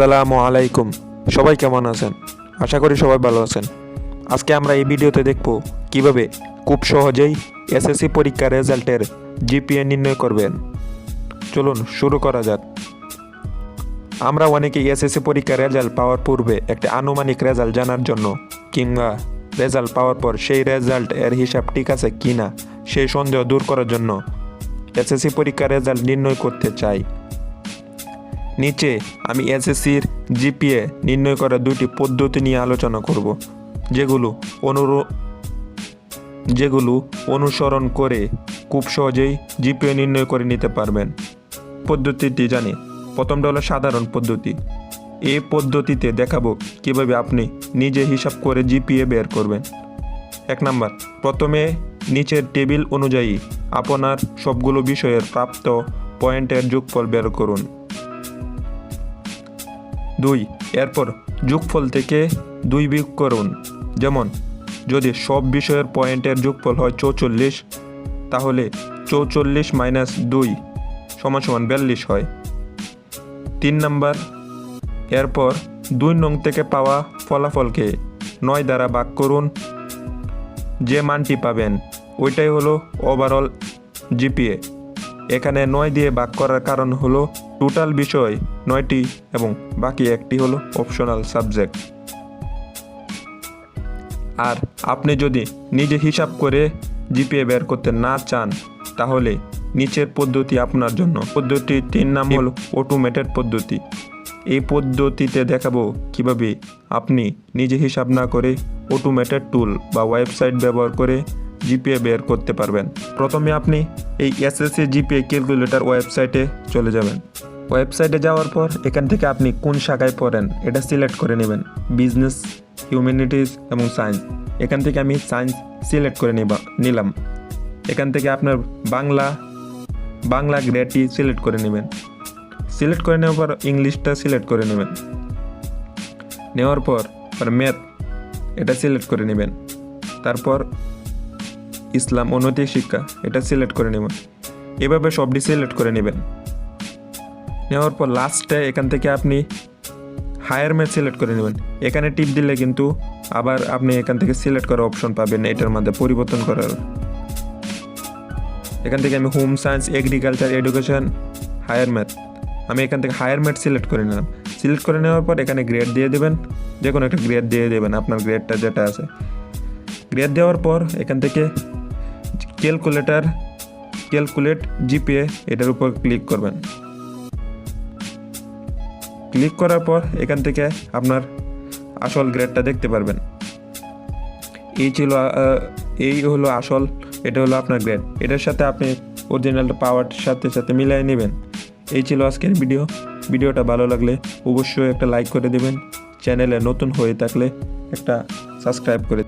আসসালামু আলাইকুম। সবাই কেমন আছেন? আশা করি সবাই ভালো আছেন। আজকে আমরা এই ভিডিওতে দেখব কিভাবে খুব সহজেই এসএসসি পরীক্ষার রেজাল্টের জিপিএ নির্ণয় করবেন। চলুন শুরু করা যাক। আমরা অনেকেই এসএসসি পরীক্ষার রেজাল্ট পাওয়ার পূর্বে একটা আনুমানিক রেজাল্ট জানার জন্য কিংবা রেজাল্ট পাওয়ার পর সেই রেজাল্ট এর হিসাব ঠিক আছে কিনা সেই সন্দেহ দূর করার জন্য এসএসসি পরীক্ষার রেজাল্ট নির্ণয় করতে চাই। নিচে আমি এসএসসির জিপিএ নির্ণয় করার দুটি পদ্ধতি নিয়ে আলোচনা করব, যেগুলো অনুসরণ করে খুব সহজেই জিপিএ নির্ণয় করে নিতে পারবেন। পদ্ধতিটি জানি। প্রথমটা হলো সাধারণ পদ্ধতি। এই পদ্ধতিতে দেখাবো কিভাবে আপনি নিজে হিসাব করে জিপিএ বের করবেন। 1 নাম্বার, প্রথমে নিচের টেবিল অনুযায়ী আপনার সবগুলো বিষয়ের প্রাপ্ত পয়েন্টের যোগফল বের করুন। 2, এরপর যোগফল থেকে 2 বিয়োগ করুন। যেমন যদি সব বিষয়ের পয়েন্টের যোগফল হয় 44, তাহলে 44 - 2 = 42 হয়। 3 নাম্বার, এরপর 2 নং থেকে পাওয়া ফলাফলকে 9 দ্বারা ভাগ করুন। যে মানটি পাবেন ওইটাই হলো ওভারঅল জিপিএ। এখানে 9 দিয়ে ভাগ করার কারণ হলো টোটাল বিষয় 9টি এবং বাকি একটি হলো অপশনাল সাবজেক্ট। আর আপনি যদি নিজে হিসাব করে জিপিএ বের করতে না চান তাহলে নিচের পদ্ধতি আপনার জন্য। পদ্ধতিটির নাম হলো অটোমেটেড পদ্ধতি। এই পদ্ধতিতে দেখাবো কিভাবে আপনি নিজে হিসাব না করে অটোমেটেড টুল বা ওয়েবসাইট ব্যবহার করে জিপিএ বের করতে পারবেন। প্রথমে আপনি এই এসএসসি জিপিএ ক্যালকুলেটর ওয়েবসাইটে চলে যাবেন। ওয়েবসাইটে যাওয়ার পর এখান থেকে আপনি কোন শাখায় পড়েন এটা সিলেক্ট করে নেবেন। বিজনেস, হিউম্যানিটিজ এবং সায়েন্স। এখান থেকে আমি সায়েন্স সিলেক্ট করে নিলাম। এখান থেকে আপনার বাংলা গ্রেডটি সিলেক্ট করে নেবেন। সিলেক্ট করে নেওয়ার পর ইংলিশটা সিলেক্ট করে নেবেন। নেওয়ার পর ম্যাথ এটা সিলেক্ট করে নেবেন। তারপর ইসলাম ও নৈতিক শিক্ষা এটা সিলেক্ট করে নেবেন। এভাবে সবটি সিলেক্ট করে নেবেন। নেওয়ার পর লাস্টে এখান থেকে আপনি হায়ার ম্যাথ সিলেক্ট করে নেবেন। এখানে টিপ দিলে কিন্তু আবার আপনি এখান থেকে সিলেক্ট করার অপশন পাবেন এটার মধ্যে পরিবর্তন করার। এখান থেকে আমি home science, agriculture, education, higher math, আমি এখান থেকে হায়ার ম্যাথ সিলেক্ট করে নিলাম। সিলেক্ট করে নেওয়ার পর এখানে গ্রেড দিয়ে দেবেন। যে কোনো একটা গ্রেড দিয়ে দেবেন, আপনার গ্রেডটা যেটা আছে। গ্রেড দেওয়ার পর এখান থেকে ক্যালকুলেট জিপিএ এটার উপর ক্লিক করবেন। ক্লিক করার পর এখান থেকে আপনার আসল গ্রেডটা দেখতে পারবেন। এই হলো আসল, এটা হলো আপনার গ্রেড। এটার সাথে আপনি অরিজিনালটা পাওয়ার সাথে মিলিয়ে নেবেন। এই ছিল আজকের ভিডিওটা ভালো লাগলে অবশ্যই একটা লাইক করে দেবেন। চ্যানেলে নতুন হয়ে থাকলে একটা সাবস্ক্রাইব করে